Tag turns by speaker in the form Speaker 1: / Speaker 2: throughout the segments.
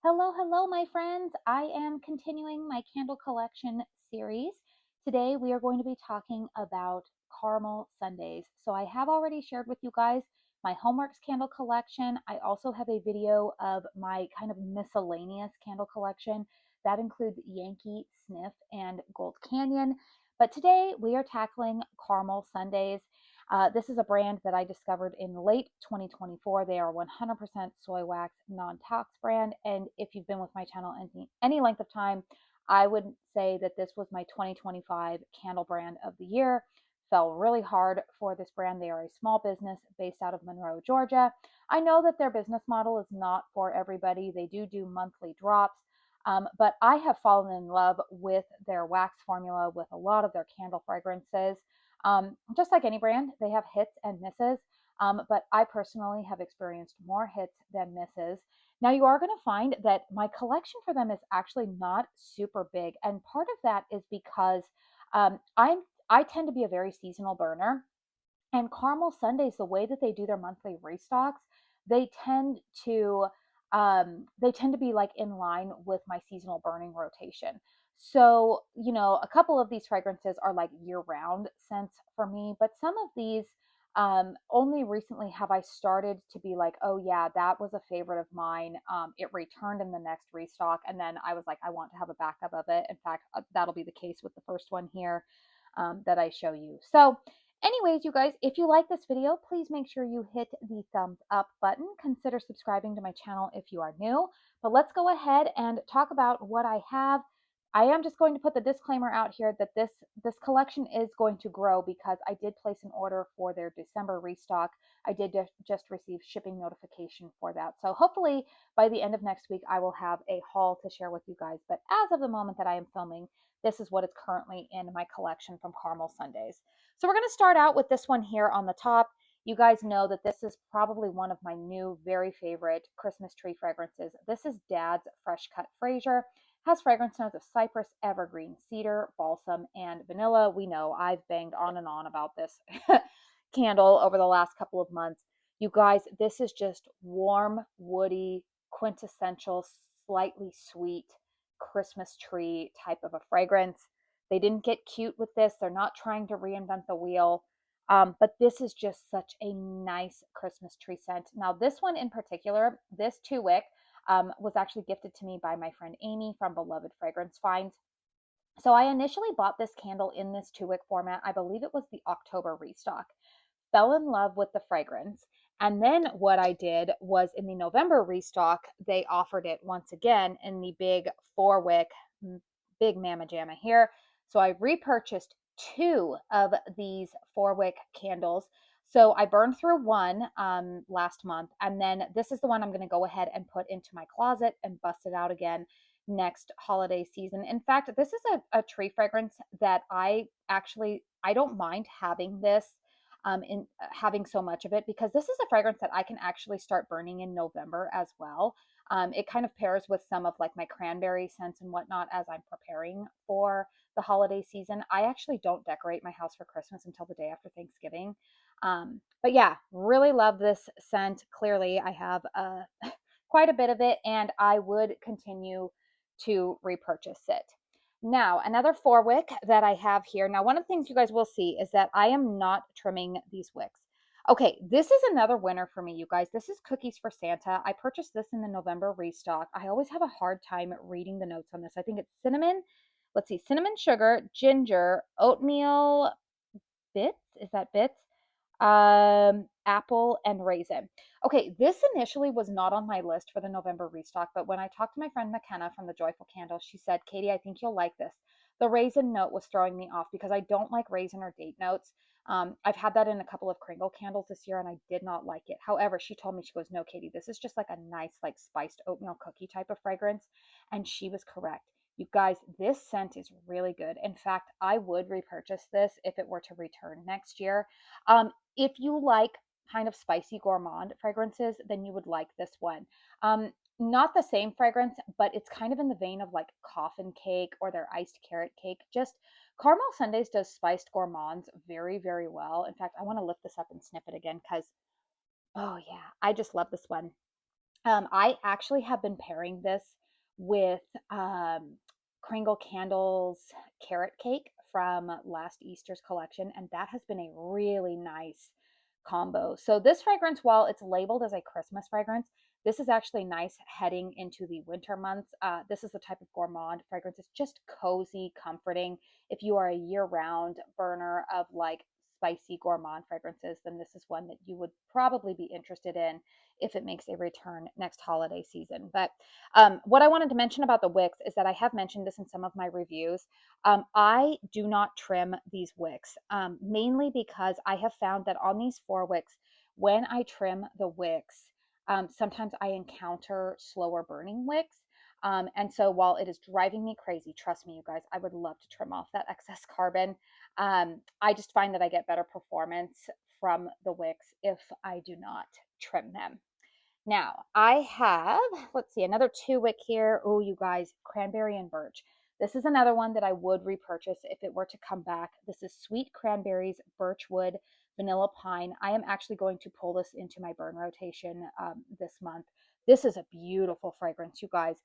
Speaker 1: Hello, hello, my friends. I am continuing my candle collection series. Today, we are going to be talking about caramel sundaes. So, I have already shared with you guys my Homeworks candle collection. I also have a video of my kind of miscellaneous candle collection that includes Yankee, Sniff, and Gold Canyon. But today, we are tackling caramel sundaes. This is a brand that I discovered in late 2024. They are 100% soy wax, non-tox brand. And if you've been with my channel any length of time, I would say that this was my 2025 candle brand of the year. Fell really hard for this brand. They are a small business based out of Monroe, Georgia. I know that their business model is not for everybody. They do monthly drops. But I have fallen in love with their wax formula, with a lot of their candle fragrances. Just like any brand, they have hits and misses, but I personally have experienced more hits than misses. Now, you are going to find that my collection for them is actually not super big, and part of that is because I tend to be a very seasonal burner, and Caramel Sundays, the way that they do their monthly restocks, they tend to they tend to be like in line with my seasonal burning rotation. So, a couple of these fragrances are like year-round scents for me, but some of these only recently have I started to be like, oh yeah, that was a favorite of mine. It returned in the next restock, and then I was like, I want to have a backup of it. In fact, that'll be the case with the first one here that I show you. So, anyways, you guys, if you like this video, please make sure you hit the thumbs up button. Consider subscribing to my channel if you are new. But let's go ahead and talk about what I have. I am just going to put the disclaimer out here that this collection is going to grow because I did place an order for their December restock. I did just receive shipping notification for that. So hopefully by the end of next week, I will have a haul to share with you guys. But as of the moment that I am filming, this is what is currently in my collection from Caramel Sundaes. So we're going to start out with this one here on the top. You guys know that this is probably one of my new very favorite Christmas tree fragrances. This is Dad's Fresh Cut Fraser. Has fragrance notes of cypress, evergreen, cedar, balsam, and vanilla. We know I've banged on and on about this candle over the last couple of months. You guys, this is just warm, woody, quintessential, slightly sweet Christmas tree type of a fragrance. They didn't get cute with this. They're not trying to reinvent the wheel. But this is just such a nice Christmas tree scent. Now, this one in particular, this two wick, was actually gifted to me by my friend Amy from Beloved Fragrance Finds. So I initially bought this candle in this two wick format. I believe it was the October restock. Fell in love with the fragrance. And then what I did was in the November restock, they offered it once again in the big four wick, big mamma jamma here. So I repurchased two of these four wick candles. So I burned through one last month, and then this is the one I'm going to go ahead and put into my closet and bust it out again next holiday season. In fact, this is a tree fragrance that I don't mind having this in having so much of it, because this is a fragrance that I can actually start burning in November as well. It kind of pairs with some of like my cranberry scents and whatnot as I'm preparing for the holiday season. I actually don't decorate my house for Christmas until the day after Thanksgiving. But yeah, really love this scent. Clearly, I have quite a bit of it, and I would continue to repurchase it. Now, another four wick that I have here. Now, one of the things you guys will see is that I am not trimming these wicks. Okay, this is another winner for me, you guys. This is Cookies for Santa. I purchased this in the November restock. I always have a hard time reading the notes on this. I think it's cinnamon. Let's see, cinnamon sugar, ginger, oatmeal bits. Is that bits? Apple and raisin. Okay, this initially was not on my list for the November restock, but when I talked to my friend McKenna from the Joyful Candle, she said, Katie, I think you'll like this. The raisin note was throwing me off because I don't like raisin or date notes. I've had that in a couple of Kringle candles this year and I did not like it. However, she told me, she goes, no, Katie, this is just like a nice, like spiced oatmeal cookie type of fragrance. And she was correct. You guys, this scent is really good. In fact, I would repurchase this if it were to return next year. If you like kind of spicy gourmand fragrances, then you would like this one. Not the same fragrance, but it's kind of in the vein of like coffin cake or their iced carrot cake. Just Caramel Sundaes does spiced gourmands very, very well. In fact, I want to lift this up and sniff it again because, oh yeah, I just love this one. I actually have been pairing this with Kringle Candles carrot cake from last Easter's collection, and that has been a really nice combo. So this fragrance, while it's labeled as a Christmas fragrance, this is actually nice heading into the winter months. This is the type of gourmand fragrance. It's just cozy, comforting. If you are a year-round burner of like spicy gourmand fragrances, then this is one that you would probably be interested in if it makes a return next holiday season. But what I wanted to mention about the wicks is that I have mentioned this in some of my reviews. I do not trim these wicks, mainly because I have found that on these 4 wicks, when I trim the wicks, sometimes I encounter slower burning wicks. And so while it is driving me crazy, trust me, you guys, I would love to trim off that excess carbon. I just find that I get better performance from the wicks if I do not trim them. Now, I have, let's see, another 2 wick here. Oh, you guys, Cranberry and Birch. This is another one that I would repurchase if it were to come back. This is Sweet Cranberries, Birchwood, Vanilla Pine. I am actually going to pull this into my burn rotation this month. This is a beautiful fragrance, you guys.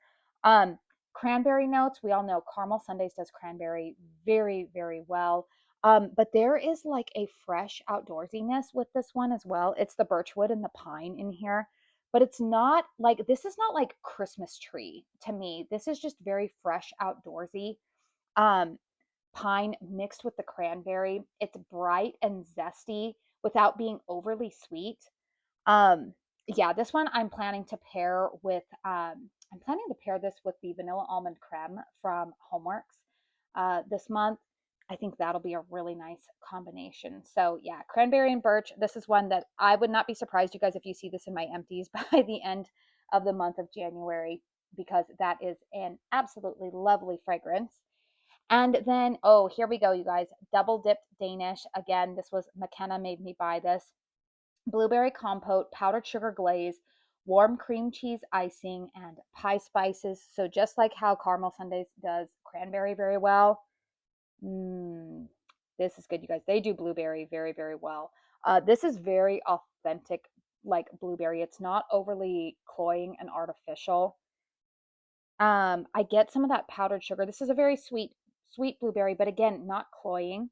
Speaker 1: Um, Cranberry notes, we all know Caramel Sundays does cranberry very, very well. But there is like a fresh outdoorsiness with this one as well. It's the birchwood and the pine in here, but it's not like, this is not like Christmas tree to me. This is just very fresh outdoorsy. Um, Pine mixed with the cranberry. It's bright and zesty without being overly sweet. Um, yeah, this one I'm planning to pair with, I'm planning to pair this with the vanilla almond creme from Homeworks this month. I think that'll be a really nice combination. So yeah, cranberry and birch. This is one that I would not be surprised, you guys, if you see this in my empties by the end of the month of January, because that is an absolutely lovely fragrance. And then, oh, here we go, you guys. Double dipped Danish. Again, this was McKenna made me buy this. Blueberry compote, powdered sugar glaze, warm cream cheese icing, and pie spices. So just like how Caramel Sundays does cranberry very well, this is good, you guys. They do blueberry very, very well. This is very authentic, like blueberry. It's not overly cloying and artificial. I get some of that powdered sugar. This is a very sweet blueberry, but again, not cloying.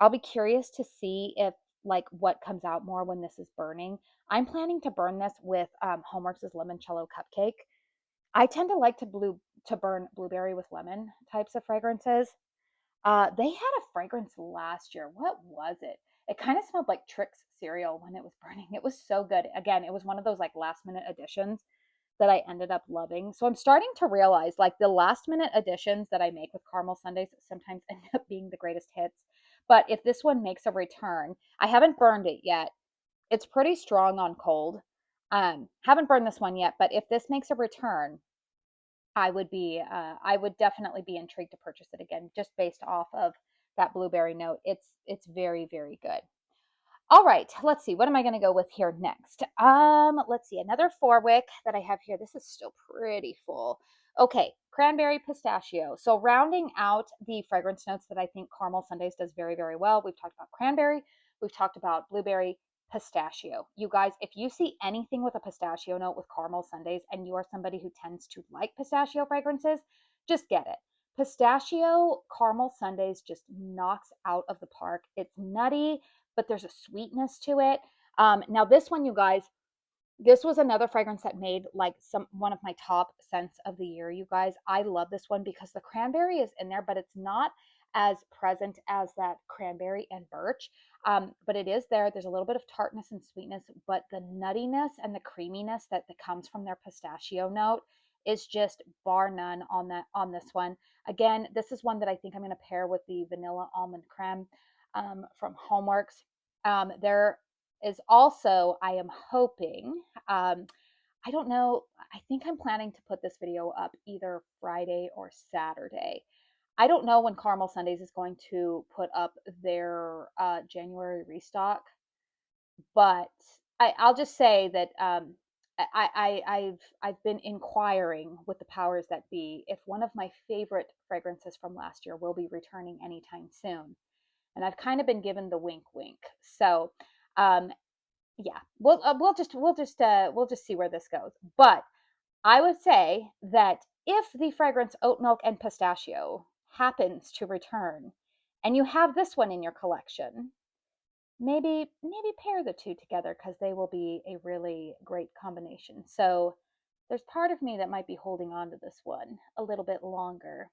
Speaker 1: I'll be curious to see if like what comes out more when this is burning. I'm planning to burn this with Homeworks' limoncello cupcake. I tend to like to burn blueberry with lemon types of fragrances. They had a fragrance last year. What was it? It kind of smelled like Trix cereal when it was burning. It was so good. Again, it was one of those like last minute additions that I ended up loving. So I'm starting to realize like the last minute additions that I make with Caramel Sundays sometimes end up being the greatest hits. But if this one makes a return, I haven't burned it yet. It's pretty strong on cold. Haven't burned this one yet, but if this makes a return, I would definitely be intrigued to purchase it again, just based off of that blueberry note. It's very, very good. All right, let's see. What am I going to go with here next? Let's see. Another 4 wick that I have here. This is still pretty full. Okay, Cranberry Pistachio. So rounding out the fragrance notes that I think Caramel Sundays does very, very well. We've talked about cranberry. We've talked about blueberry, pistachio. You guys, if you see anything with a pistachio note with Caramel Sundays and you are somebody who tends to like pistachio fragrances, just get it. Pistachio Caramel Sundays just knocks out of the park. It's nutty, but there's a sweetness to it. Now this one, you guys, this was another fragrance that made like one of my top scents of the year, you guys. I love this one because the cranberry is in there, but it's not as present as that cranberry and birch. But it is there. There's a little bit of tartness and sweetness, but the nuttiness and the creaminess that comes from their pistachio note is just bar none on this one. Again, this is one that I think I'm going to pair with the vanilla almond creme from Homeworks. There is also, I am hoping, I don't know, I think I'm planning to put this video up either Friday or Saturday. I don't know when Caramel Sundays is going to put up their January restock, but I'll just say that I've been inquiring with the powers that be if one of my favorite fragrances from last year will be returning anytime soon, and I've kind of been given the wink wink. So Yeah, we'll just see where this goes. But I would say that if the fragrance oat milk and pistachio happens to return, and you have this one in your collection, maybe pair the two together because they will be a really great combination. So there's part of me that might be holding on to this one a little bit longer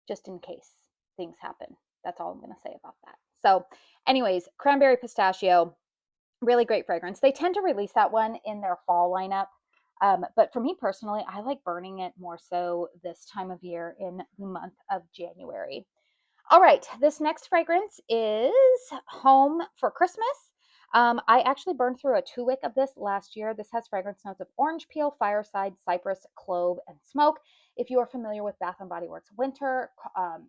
Speaker 1: just in case things happen. That's all I'm going to say about that. So, anyways, cranberry pistachio, really great fragrance. They tend to release that one in their fall lineup. But for me personally, I like burning it more so this time of year in the month of January. All right, this next fragrance is Home for Christmas. I actually burned through a 2 wick of this last year. This has fragrance notes of orange peel, fireside, cypress, clove, and smoke. If you are familiar with Bath and Body Works Winter,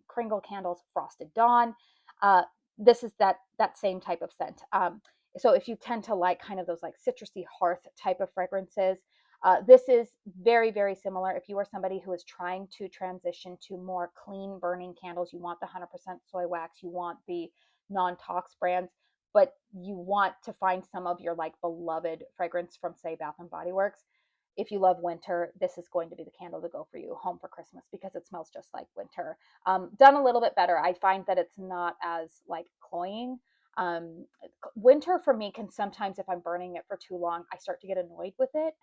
Speaker 1: Kringle Candles, Frosted Dawn, uh, this is that same type of scent. So if you tend to like kind of those like citrusy hearth type of fragrances, this is very, very similar. If you are somebody who is trying to transition to more clean burning candles, you want the 100% soy wax, you want the non-tox brands, but you want to find some of your like beloved fragrance from, say, Bath and Body Works. If you love winter, this is going to be the candle to go for you, Home for Christmas, because it smells just like winter. Done a little bit better. I find that it's not as like cloying. Um, Winter for me can sometimes, if I'm burning it for too long, I start to get annoyed with it,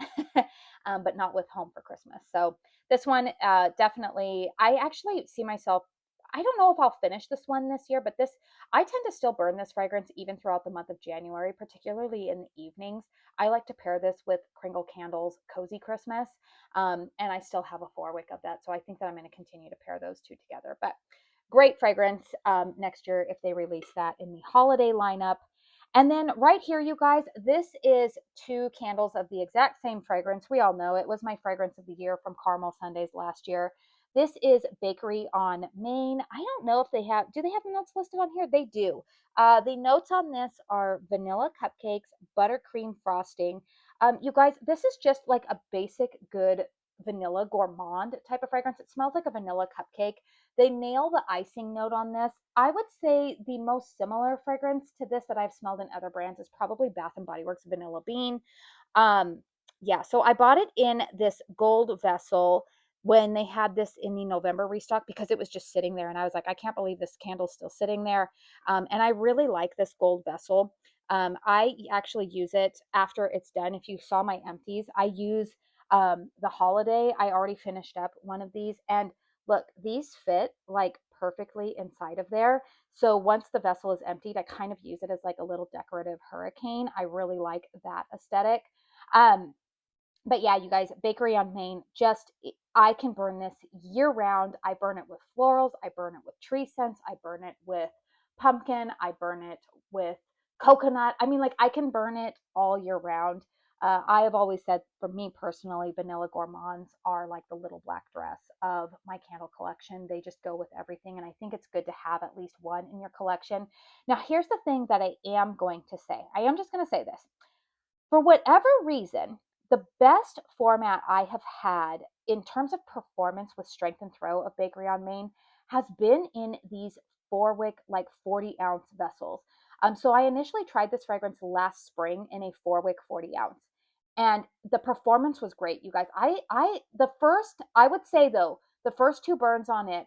Speaker 1: but not with Home for Christmas. So this one, definitely, I actually see myself. I don't know if I'll finish this one this year, but this, I tend to still burn this fragrance even throughout the month of January, particularly in the evenings. I like to pair this with Kringle Candles Cozy Christmas, and I still have a 4 wick of that. So I think that I'm going to continue to pair those two together. But great fragrance next year if they release that in the holiday lineup. And then right here, you guys, this is 2 candles of the exact same fragrance. We all know it was my fragrance of the year from Caramel Sundays last year. This is Bakery on Main. I don't know if they have, do they have the notes listed on here? They do. The notes on this are vanilla cupcakes, buttercream frosting. You guys, this is just like a basic good vanilla gourmand type of fragrance. It smells like a vanilla cupcake. They nail the icing note on this. I would say the most similar fragrance to this that I've smelled in other brands is probably Bath and Body Works Vanilla Bean. Um, yeah, so I bought it in this gold vessel when they had this in the November restock because it was just sitting there, and I was like, I can't believe this candle's still sitting there. And I really like this gold vessel. I actually use it after it's done. If you saw my empties, I use the holiday. I already finished up one of these, and look, these fit like perfectly inside of there. So once the vessel is emptied, I kind of use it as like a little decorative hurricane. I really like that aesthetic. Um, but yeah, you guys, Bakery on Main, just I can burn this year round. I burn it with florals, I burn it with tree scents, I burn it with pumpkin, I burn it with coconut. I mean, like I can burn it all year round. I have always said, for me personally, vanilla gourmands are like the little black dress of my candle collection. They just go with everything, and I think it's good to have at least one in your collection. Now, here's the thing that I am going to say. I am just going to say this. For whatever reason, the best format I have had in terms of performance with strength and throw of Bakery on Main has been in these 4 wick, like 40-ounce vessels. So I initially tried this fragrance last spring in a 4 wick 40 ounce, and the performance was great, you guys. I would say though, the first 2 burns on it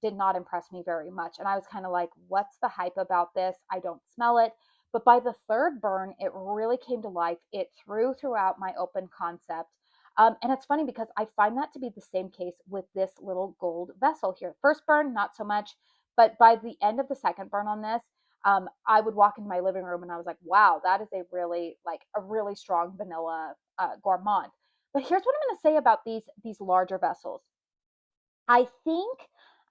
Speaker 1: did not impress me very much, and I was kind of like, what's the hype about this? I don't smell it. But by the 3rd burn, it really came to life. It threw throughout my open concept. And it's funny because I find that to be the same case with this little gold vessel here. First burn, not so much. But by the end of the 2nd burn on this, I would walk into my living room and I was like, wow, that is a really strong vanilla gourmand. But here's what I'm going to say about these larger vessels. I think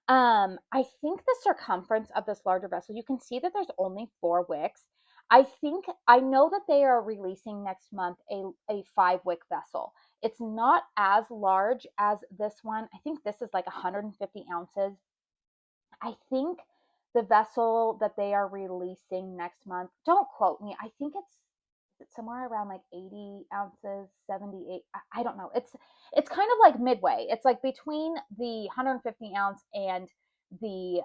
Speaker 1: I think the circumference of this larger vessel, you can see that there's only 4 wicks. I know that they are releasing next month a 5 wick vessel. It's not as large as this one. I think this is like 150 ounces. I think the vessel that they are releasing next month, don't quote me. I think it's somewhere around like 80 ounces, 78. I don't know. It's kind of like midway. It's like between the 150 ounce and the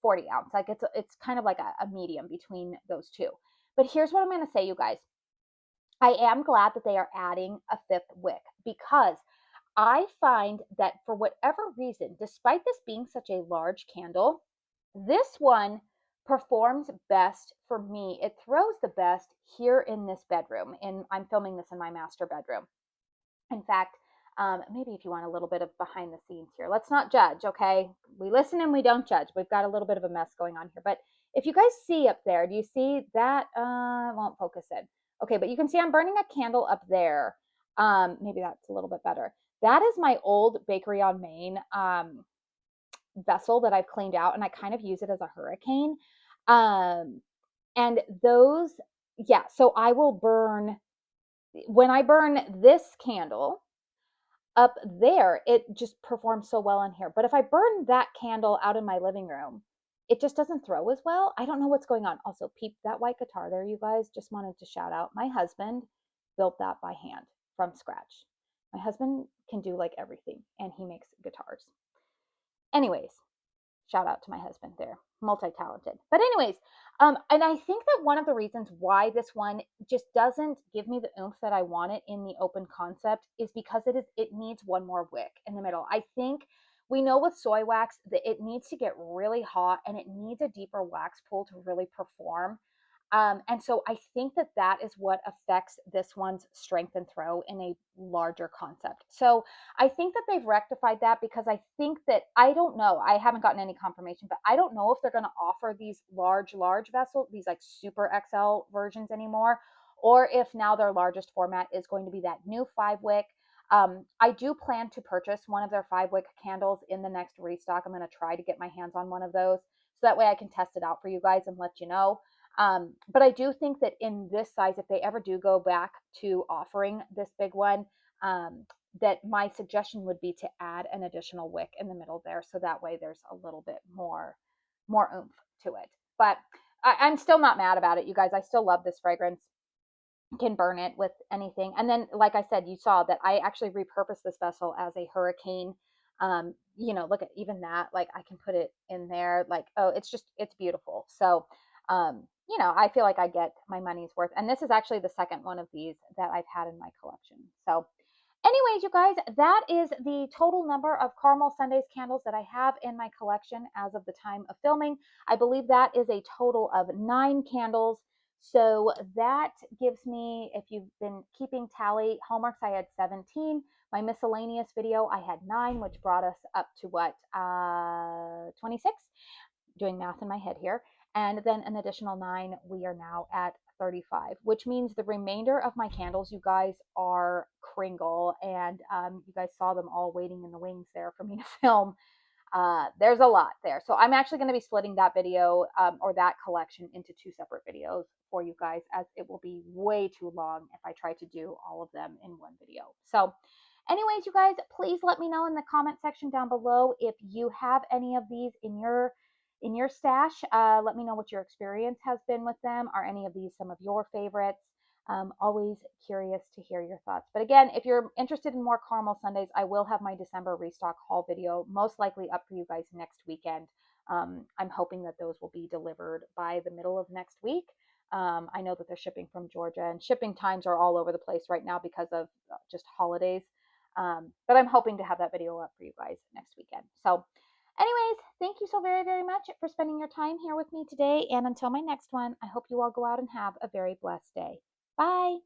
Speaker 1: 40 ounce. Like it's kind of like a medium between those two. But here's what I'm going to say, you guys. I am glad that they are adding a fifth wick because I find that for whatever reason, despite this being such a large candle, this one performs best for me. It throws the best here in this bedroom, and I'm filming this in my master bedroom. In fact, maybe if you want a little bit of behind the scenes here, let's not judge, okay? We listen and we don't judge. We've got a little bit of a mess going on here. But if you guys see up there, do you see that? I won't focus in. Okay, but you can see I'm burning a candle up there. Maybe that's a little bit better. That is my old Bakery on Main vessel that I've cleaned out, and I kind of use it as a hurricane. And those, yeah, so I will burn, when I burn this candle, up there, it just performs so well in here. But if I burn that candle out in my living room, it just doesn't throw as well. I don't know what's going on. Also, peep that white guitar there, you guys. Just wanted to shout out. My husband built that by hand from scratch. My husband can do like everything, and he makes guitars. Anyways, shout out to my husband there, multi-talented. But anyways, and I think that one of the reasons why this one just doesn't give me the oomph that I want it in the open concept is because it needs one more wick in the middle. I think we know with soy wax that it needs to get really hot and it needs a deeper wax pool to really perform. And so I think that that is what affects this one's strength and throw in a larger concept. So I think that they've rectified that because I think that, I don't know, I haven't gotten any confirmation, but I don't know if they're going to offer these large vessels, these like super XL versions anymore, or if now their largest format is going to be that new 5-wick. I do plan to purchase one of their 5-wick candles in the next restock. I'm going to try to get my hands on one of those so that way I can test it out for you guys and let you know. But I do think that in this size, if they ever do go back to offering this big one, that my suggestion would be to add an additional wick in the middle there, so that way there's a little bit more oomph to it. But I'm still not mad about it, you guys. I still love this fragrance. Can burn it with anything. And then, like I said, you saw that I actually repurposed this vessel as a hurricane. Look at even that. Like I can put it in there. Like, oh, it's beautiful. So, I feel like I get my money's worth. And this is actually the second one of these that I've had in my collection. So, anyways, you guys, that is the total number of Caramel Sundays candles that I have in my collection as of the time of filming. I believe that is a total of 9 candles. So that gives me, if you've been keeping tally, hallmarks I had 17. My miscellaneous video I had 9, which brought us up to what, 26? Doing math in my head here. And then an additional 9, we are now at 35, which means the remainder of my candles, you guys, are Kringle. And you guys saw them all waiting in the wings there for me to film. There's a lot there. So I'm actually going to be splitting that video or that collection into 2 separate videos for you guys, as it will be way too long if I try to do all of them in one video. So anyways, you guys, please let me know in the comment section down below if you have any of these in your stash. Let me know what your experience has been with them. Are any of these some of your favorites? Always curious to hear your thoughts. But again, if you're interested in more Caramel Sundays, I will have my December restock haul video most likely up for you guys next weekend. I'm hoping that those will be delivered by the middle of next week. I know that they're shipping from Georgia, and shipping times are all over the place right now because of just holidays. But I'm hoping to have that video up for you guys next weekend. So anyways, thank you so very, very much for spending your time here with me today. And until my next one, I hope you all go out and have a very blessed day. Bye.